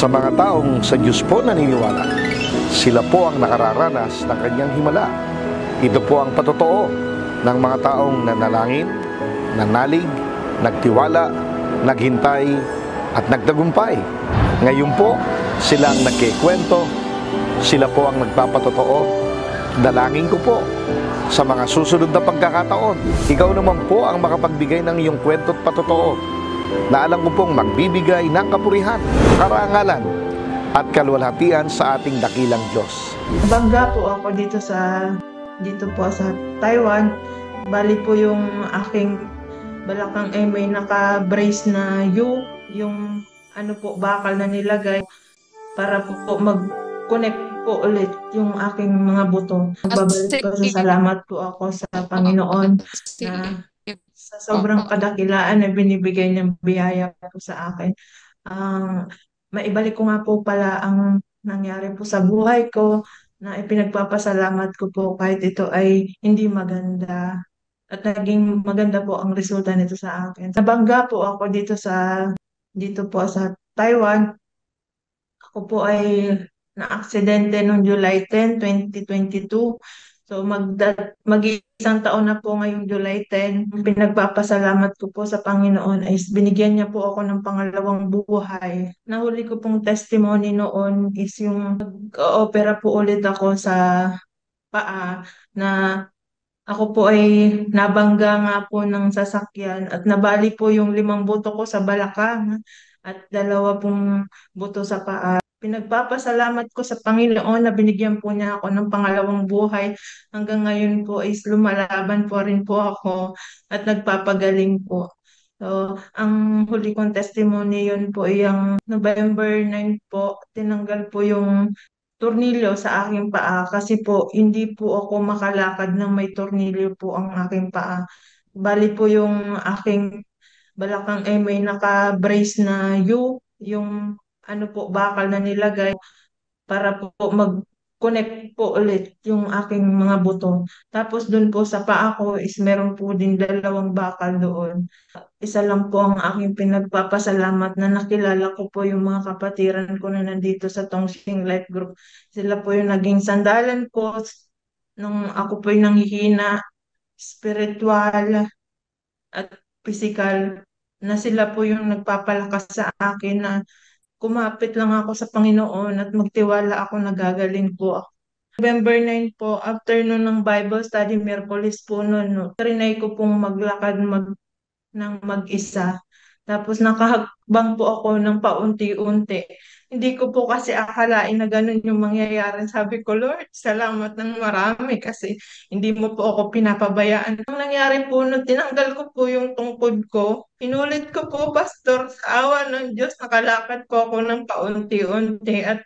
Sa mga taong sa Diyos po naniniwala, sila po ang nakararanas ng kanyang himala. Ito po ang patotoo ng mga taong nanalangin, nanalig, nagtiwala, naghintay, at nagtagumpay. Ngayon po, sila ang nagkikwento, sila po ang nagpapatotoo. Dalangin ko po sa mga susunod na pagkakataon, ikaw naman po ang makapagbigay ng iyong kwento at patotoo na alam ko pong magbibigay ng kapurihan, karangalan at kalwalhatian sa ating dakilang Diyos. Bangga po ako dito po sa Taiwan. Bali po yung aking balakang ay may naka-brace na U, yung bakal na nilagay para po mag-connect po ulit yung aking mga buto. Magbabalik po sa salamat po ako sa Panginoon na sa sobrang kadakilaan na binibigay niyang biyaya po sa akin. Maibalik ko nga po pala ang nangyari po sa buhay ko na ipinagpapasalamat ko po kahit ito ay hindi maganda at naging maganda po ang resulta nito sa akin. Nabangga po ako dito po sa Taiwan. Ako po ay na-aksidente noong July 10, 2022. So mag-isang taon na po ngayong July 10. Pinagpapasalamat ko po sa Panginoon ay binigyan niya po ako ng pangalawang buhay. Nahuli ko pong testimony noon is yung nag-opera po ulit ako sa paa na ako po ay nabangga nga po ng sasakyan at nabali po yung 5 buto ko sa balakang at 2 pong buto sa paa. Pinagpapasalamat ko sa Panginoon na binigyan po niya ako ng pangalawang buhay. Hanggang ngayon po is lumalaban po rin po ako at nagpapagaling po. So, ang huli kong testimony yun po ay ang November 9 po, tinanggal po yung tornilyo sa aking paa kasi po hindi po ako makalakad ng may tornilyo po ang aking paa. Bali po yung aking balakang ay may naka-brace na U, yung bakal na nilagay para po mag-connect po ulit yung aking mga buto. Tapos dun po sa paa ko is meron po din 2 bakal doon. Isa lang po ang aking pinagpapasalamat na nakilala ko po yung mga kapatiran ko na nandito sa Tongsing Life Group. Sila po yung naging sandalan ko nung ako po yung nanghihina, spiritual at physical, na sila po yung nagpapalakas sa akin na kumapit lang ako sa Panginoon at magtiwala ako na gagaling po ako. November 9 po, afternoon ng Bible study, Miyerkules po noon, no, trinay ko pong maglakad ng mag-isa. Tapos nakahakbang po ako ng paunti-unti. Hindi ko po kasi akalain na ganun yung mangyayari. Sabi ko, Lord, salamat ng marami kasi hindi mo po ako pinapabayaan. Ang nangyari po nung tinanggal ko po yung tungkod ko, inulit ko po, Pastor, sa awa ng Diyos, nakalakad po ako ng paunti-unti at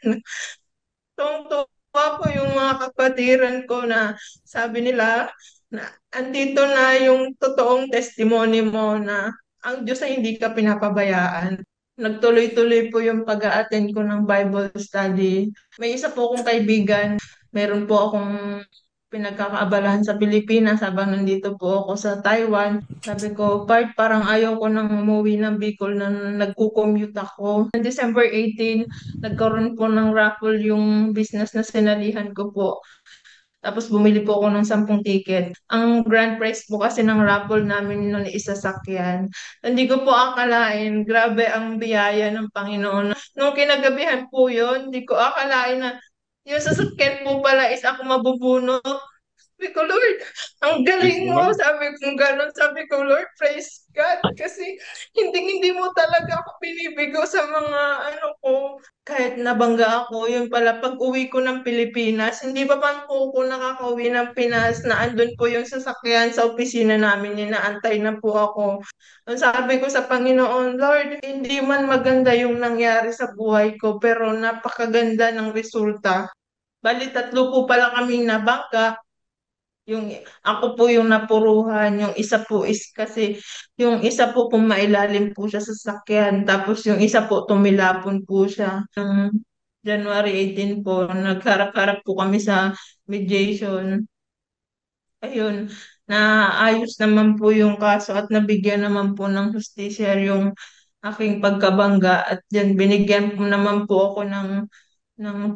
tungtuwa po yung mga kapatiran ko na sabi nila na andito na yung totoong testimony mo na ang Diyos ay hindi ka pinapabayaan. Nagtuloy-tuloy po yung pag-a-attend ko ng Bible study. May isa po akong kaibigan, meron po akong pinagkakaabalahan sa Pilipinas habang nandito po ako sa Taiwan. Sabi ko, parang ayaw ko nang umuwi ng Bicol na nagko-commute ako. On December 18, nagkaroon po ng raffle yung business na sinalihan ko po. Tapos bumili po ako ng 10 ticket. Ang grand prize po kasi ng raffle namin noon is sasakyan. Hindi ko po akalain, grabe ang biyaya ng Panginoon. Nung kinagabihan po yun, hindi ko akalain na yung sasakyan po pala is ako mabubunot. Sabi ko, Lord, ang galing mo. Sabi ko gano'n. Sabi ko, Lord, praise God. Kasi hindi mo talaga ako binibigo sa mga ko. Kahit nabangga ako, yun pala, pag uwi ko ng Pilipinas, hindi pa man po ako nakakauwi ng Pinas na andun po yung sasakyan sa opisina namin, inaantay na po ako. Ang sabi ko sa Panginoon, Lord, hindi man maganda yung nangyari sa buhay ko, pero napakaganda ng resulta. Bali, 3 po pala kaming nabangga. Yung ako po yung napuruhan, yung isa po is kasi yung isa po pumailalim po siya sa sasakyan, tapos yung isa po tumilapon po siya. Yung January 18 po, nagharap-harap po kami sa mediation. Ayun, naayos naman po yung kaso at nabigyan naman po ng hustisya yung aking pagkabangga at yan binigyan po naman po ako ng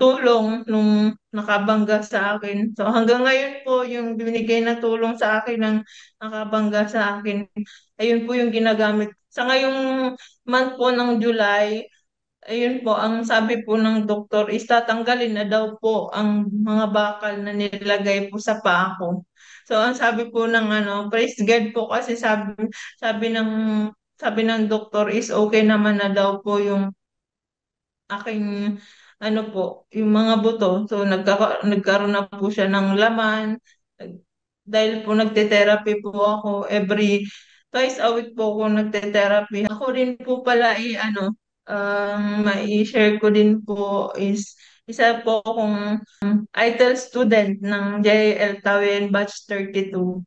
tulong nung nakabangga sa akin. So hanggang ngayon po yung binigay na tulong sa akin ng nakabangga sa akin, ayun po yung ginagamit. Sa ngayong month po ng July, ayun po, ang sabi po ng doktor is tatanggalin na daw po ang mga bakal na nilagay po sa paa ko. So ang sabi po ng praise God po kasi sabi ng sabi ng doktor is okay naman na daw po yung aking yung mga buto. So nagkaroon na po siya ng laman. Dahil po nagte-therapy po ako twice a week po ako nagte-therapy. Ako rin po pala mai-share ko din po is isa po akong ITEL student ng JL Tawin Batch 32.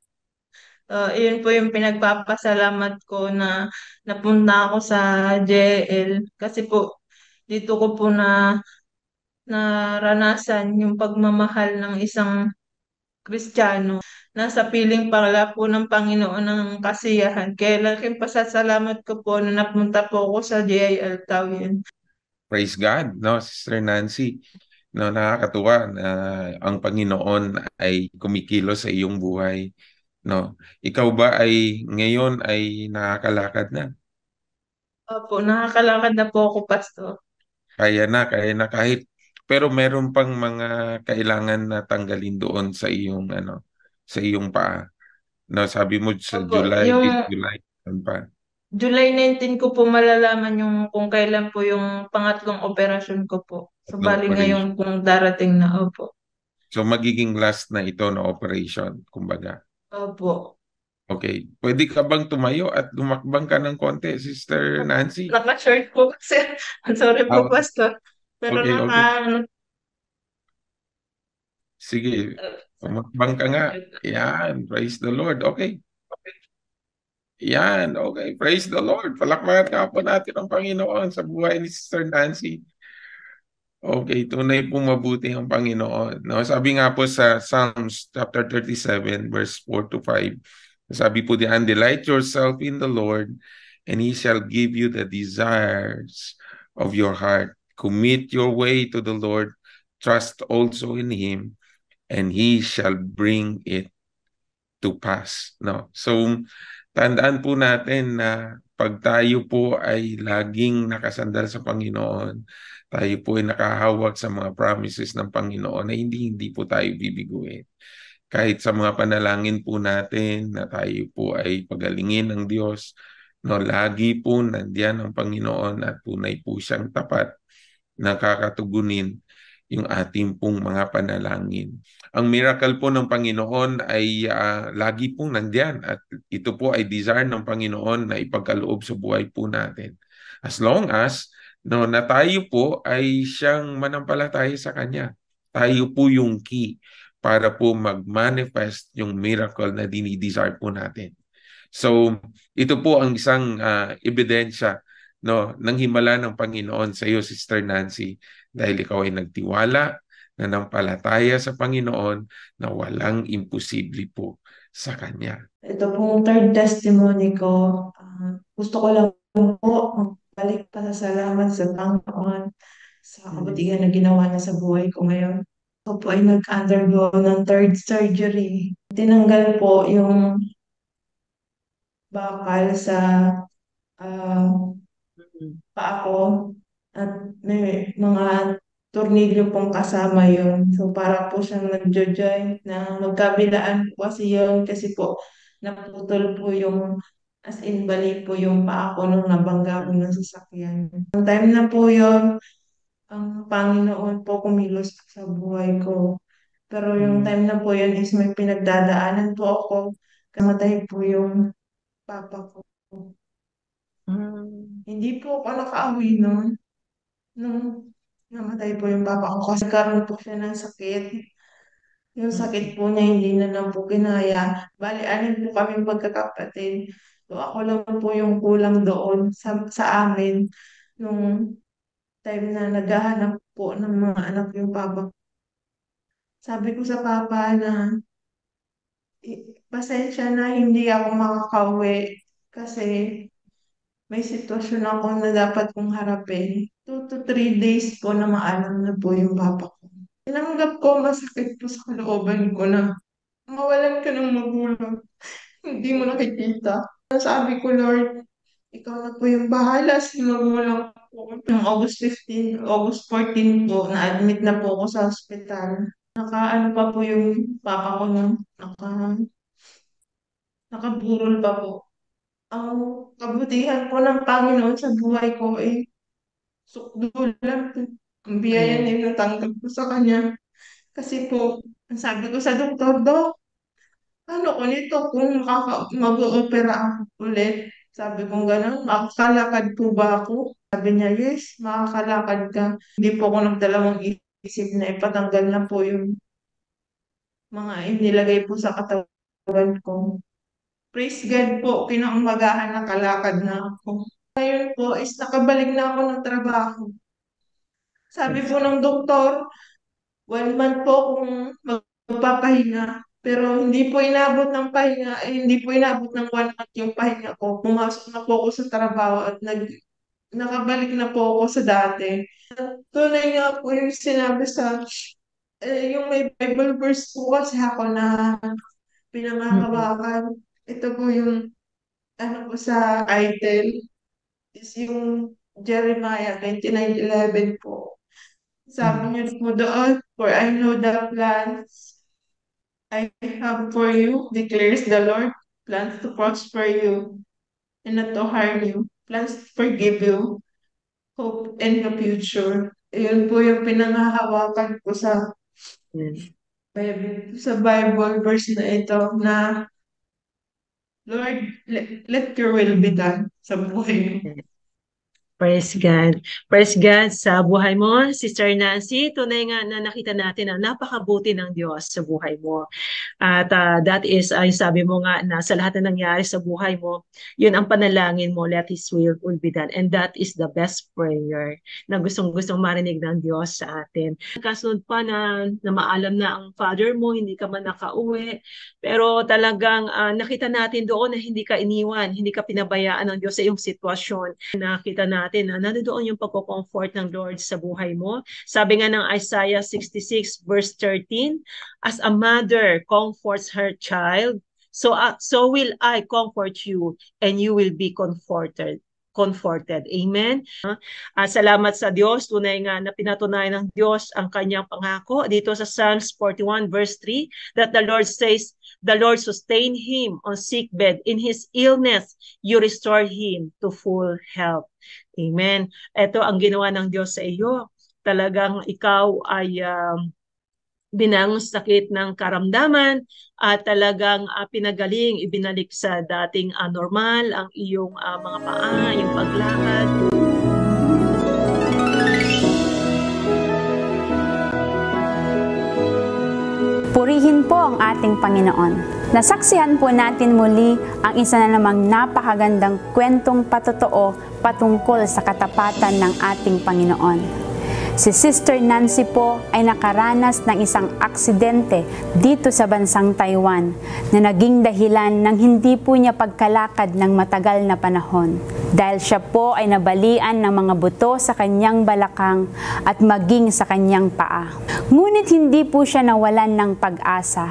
Yun po yung pinagpapasalamat ko na napunta ako sa JL kasi po dito ko po naranasan yung pagmamahal ng isang Kristiyano. Nasa piling pala po ng Panginoon ng kasiyahan. Kaya laking pasasalamat ko po na napunta po ako sa JIL Tawin. Praise God, no, Sister Nancy. No, nakakatuwa na ang Panginoon ay kumikilos sa iyong buhay. No, ikaw ba ay ngayon ay nakakalakad na? Opo, nakakalakad na po ako, Pastor. Kaya na kahit pero meron pang mga kailangan na tanggalin doon sa iyong sa iyong paa. No, sabi mo sa Opo, July, yung this July, ano pa? July 19 ko po malalaman yung kung kailan po yung pangatlong operasyon ko po. So, Tatlong bali ngayon operation. kung darating na, opo. So magiging last na ito na operation, kumbaga. Opo. Okay. Pwede ka bang tumayo at lumakbang ka ng konti, Sister Nancy? Naka-short po kasi. Sorry po, Ah, Pastor. Pero okay, okay. ano, Sige. Lumakbang ka nga. Yan. Praise the Lord. Okay. Yan. Okay. Praise the Lord. Palakpakan nga po natin ang Panginoon sa buhay ni Sister Nancy. Okay, tunay pong mabuti ang Panginoon. No, sabi nga po sa Psalms chapter 37 verse 4 to 5. Sabi po diyan, delight yourself in the Lord and He shall give you the desires of your heart. Commit your way to the Lord. Trust also in Him and He shall bring it to pass. No? So, tandaan po natin na pag tayo po ay laging nakasandal sa Panginoon, tayo po ay nakahawak sa mga promises ng Panginoon na hindi po tayo bibiguin. Kahit sa mga panalangin po natin na tayo po ay pagalingin ng Diyos, no, lagi po nandiyan ang Panginoon at tunay po siyang tapat na kakatugunin yung ating pong mga panalangin. Ang miracle po ng Panginoon ay lagi pong nandiyan at ito po ay desire ng Panginoon na ipagkaloob sa buhay po natin. As long as na tayo po ay siyang manampalataya sa Kanya. Tayo po yung key para po mag-manifest yung miracle na dinidesire po natin. So, ito po ang isang ebidensya ng himala ng Panginoon sa iyo, Sister Nancy, dahil ikaw ay nagtiwala, nanampalataya sa Panginoon na walang imposible po sa Kanya. Ito pong third testimony ko. Gusto ko lang po magbalik pasasalamat sa Panginoon sa kabutihan na ginawa niya sa buhay ko ngayon. Ako po ay nag-undergo ng third surgery. Tinanggal po yung bakal sa ah, paa ko at may mga tornilyo pong kasama yun. So para po siyang nagjo-joint na magkabilaan po kasi yun kasi po naputol po yung as in bali po yung paa ko nung nabangga ko ng sasakyan. Ang time na po yun, ang Panginoon po kumilos sa buhay ko. Pero yung time na po yun is may pinagdadaanan po ako. Kamatay po yung papa ko. Hindi po ako nakaawi nun. Nung namatay po yung papa ko kasi karoon po siya ng sakit. Yung sakit po niya hindi na lang po kinaya. Bali, anin po kami magkakapatid. So ako lang po yung kulang doon sa amin nung time na naghahanap po ng mga anak yung papa ko. Sabi ko sa papa na pasensya na hindi ako makakauwi kasi may sitwasyon ako na dapat kong harapin. 2 to 3 days po na maalam na po yung papa ko. Tinanggap ko, masakit po sa kalooban ko na mawalan ka ng magulang. Hindi mo nakikita. Sabi ko, Lord, ikaw na po yung bahala sa magulang ko. Noong August 14 po, na-admit na po ako sa hospital. Naka-ano pa po yung papa ko nun. Nakaburol pa po. Ang kabutihan po ng Panginoon sa buhay ko sukdo lang. Ang biyaya na yung natanggap ko sa Kanya. Kasi po, ang sabi ko sa doktor, Dok, ano ko nito kung mag-oopera ako ulit? Sabi ko gano'n, makakalakad po ba ako? Sabi niya, yes, makakalakad ka. Hindi po ako nagdalawang isip na ipatanggal na po yung mga inilagay po sa katawan ko. Praise God po, kinaumagahan nakalakad na ako. Ngayon po is nakabalik na ako ng trabaho. Sabi po ng doktor, 1 month po akong magpapahinga. Pero hindi po inabot ng pahinga, hindi po inabot ng 1 month yung pahinga ko. Pumasok na po ako sa trabaho at nakabalik na po ako sa dati. Tunay nga po yung sinabi yung may Bible verse po kasi ako na pinangahawakan. Ito po yung ano po sa title is yung Jeremiah 29:11 po. Sabi niyo po doon, for I know the plans I have for you, declares the Lord, plans to prosper you and not to harm you, plans to forgive you, hope in the future. Yun po yung pinangahawakan ko sa Bible verse na ito na Lord, let your will be done sa buhay ko. Praise God. Praise God sa buhay mo, Sister Nancy. Tunay nga na nakita natin na napakabuti ng Diyos sa buhay mo. At that is, ay sabi mo nga na sa lahat na nangyari sa buhay mo, yun ang panalangin mo, let His will be done. And that is the best prayer na gustong-gustong marinig ng Diyos sa atin. Kasunod pa na maalam na ang father mo, hindi ka man nakauwi, pero talagang nakita natin doon na hindi ka iniwan, hindi ka pinabayaan ng Diyos sa iyong sitwasyon. Nakita natin na nandoon yung pagko-comfort ng Lord sa buhay mo. Sabi nga ng Isaiah 66 verse 13, as a mother comforts her child, so will I comfort you and you will be comforted. Amen. Salamat sa Diyos. Tunay nga na pinatunayan ng Diyos ang kanyang pangako dito sa Psalms 41 verse 3 that the Lord says, the Lord sustained him on sickbed. In his illness, you restored him to full health. Amen. Ito ang ginawa ng Diyos sa iyo. Talagang ikaw ay binang sakit ng karamdaman at talagang pinagaling, ibinalik sa dating normal ang iyong mga paa, yung paglakad. Purihin po ang ating Panginoon. Nasaksihan po natin muli ang isa na namang napakagandang kwentong patotoo patungkol sa katapatan ng ating Panginoon. Si Sister Nancy po ay nakaranas ng isang aksidente dito sa bansang Taiwan na naging dahilan ng hindi po niya pagkalakad ng matagal na panahon. Dahil siya po ay nabalian ng mga buto sa kanyang balakang at maging sa kanyang paa. Ngunit hindi po siya nawalan ng pag-asa.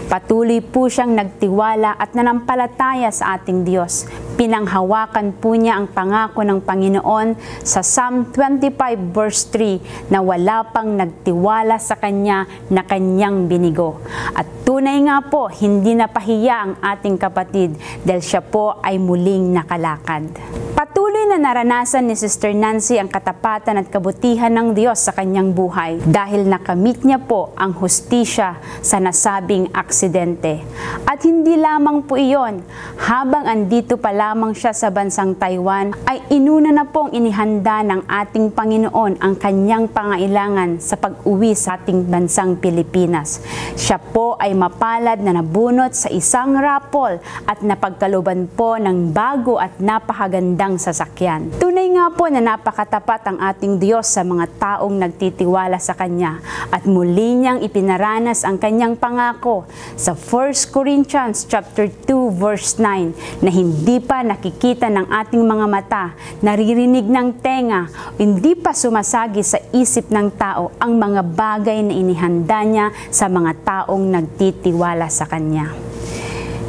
Patuloy po siyang nagtiwala at nanampalataya sa ating Diyos. Pinanghawakan po niya ang pangako ng Panginoon sa Psalm 25 verse 3 na wala pang nagtiwala sa Kanya na Kanyang binigo. At tunay nga po, hindi napahiya ang ating kapatid dahil siya po ay muling nakalakad. Patuloy na naranasan ni Sister Nancy ang katapatan at kabutihan ng Diyos sa kanyang buhay dahil nakamit niya po ang hustisya sa nasabing aksidente. At hindi lamang po iyon, habang andito pa lamang siya sa bansang Taiwan, ay inuna na pong inihanda ng ating Panginoon ang kanyang pangailangan sa pag-uwi sa ating bansang Pilipinas. Siya po ay mapalad na nabunot sa isang rapol at napagkaluban po ng bago at napakagandang sasakyan. binigyan. Tunay nga po na napakatapat ang ating Diyos sa mga taong nagtitiwala sa Kanya at muli niyang ipinaranas ang Kanyang pangako sa 1 Corinthians chapter 2 verse 9 na hindi pa nakikita ng ating mga mata, naririnig ng tenga, hindi pa sumasagi sa isip ng tao ang mga bagay na inihanda niya sa mga taong nagtitiwala sa Kanya.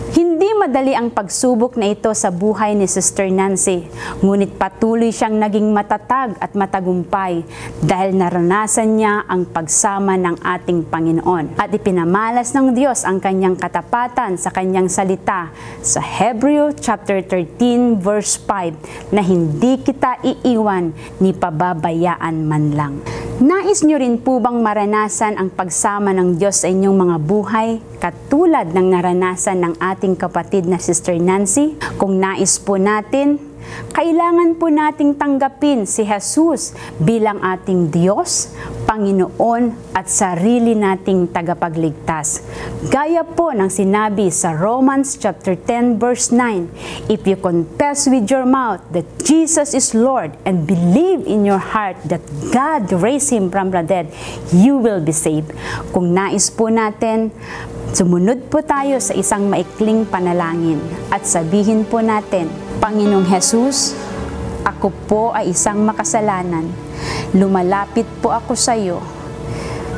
Hindi madali ang pagsubok na ito sa buhay ni Sister Nancy, ngunit patuloy siyang naging matatag at matagumpay dahil naranasan niya ang pagsama ng ating Panginoon. At ipinamalas ng Diyos ang kanyang katapatan sa kanyang salita sa Hebreo chapter 13 verse 5 na hindi kita iiwan ni pababayaan man lang. Nais niyo rin po bang maranasan ang pagsama ng Diyos sa inyong mga buhay katulad ng naranasan ng ating kapatid na Sister Nancy? Kung nais po natin, kailangan po nating tanggapin si Jesus bilang ating Diyos, Panginoon at sarili nating tagapagligtas. Gaya po ng sinabi sa Romans chapter 10 verse 9, if you confess with your mouth that Jesus is Lord and believe in your heart that God raised Him from the dead, you will be saved. Kung nais po natin, sumunod po tayo sa isang maikling panalangin at sabihin po natin, Panginoong Jesus, ako po ay isang makasalanan. Lumalapit po ako sa iyo.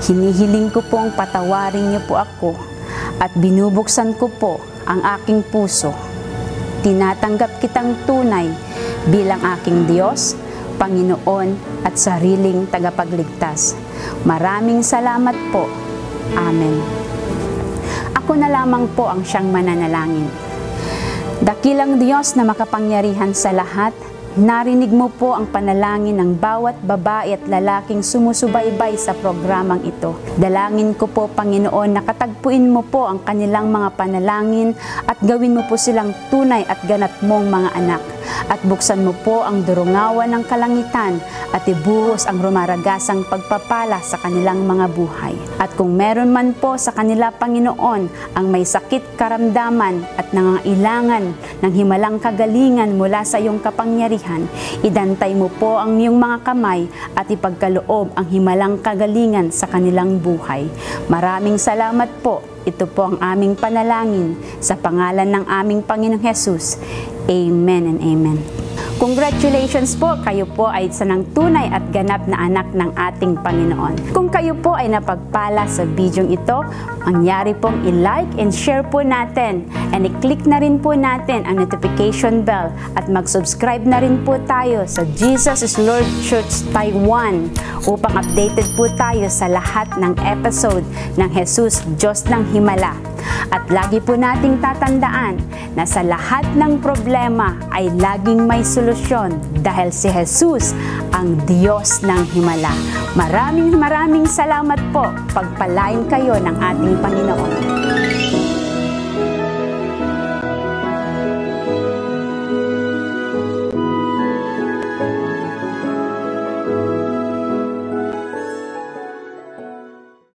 Hinihiling ko pong patawarin niyo po ako at binubuksan ko po ang aking puso. Tinatanggap kitang tunay bilang aking Diyos, Panginoon at sariling tagapagligtas. Maraming salamat po. Amen. Ako na lamang po ang siyang mananalangin. Dakilang Diyos na makapangyarihan sa lahat, narinig mo po ang panalangin ng bawat babae at lalaking sumusubaybay sa programang ito. Dalangin ko po, Panginoon, na katagpuin mo po ang kanilang mga panalangin at gawin mo po silang tunay at ganap mong mga anak. At buksan mo po ang durungawan ng kalangitan at ibuhos ang rumaragasang pagpapala sa kanilang mga buhay. At kung meron man po sa kanila, Panginoon, ang may sakit, karamdaman at nangangailangan ng himalang kagalingan mula sa iyong kapangyarihan, idantay mo po ang iyong mga kamay at ipagkaloob ang himalang kagalingan sa kanilang buhay. Maraming salamat po. Ito po ang aming panalangin sa pangalan ng aming Panginoong Hesus. Amen and amen. Congratulations po, kayo po ay isa ng tunay at ganap na anak ng ating Panginoon. Kung kayo po ay napagpala sa bidyong ito, mangyari pong i-like and share po natin and i-click na rin po natin ang notification bell at mag-subscribe na rin po tayo sa Jesus is Lord Church Taiwan upang updated po tayo sa lahat ng episode ng Jesus Diyos ng Himala. At lagi po nating tatandaan na sa lahat ng problema ay laging may solusyon dahil si Jesus ang Diyos ng Himala. Maraming salamat po. Pagpalain kayo ng ating Panginoon.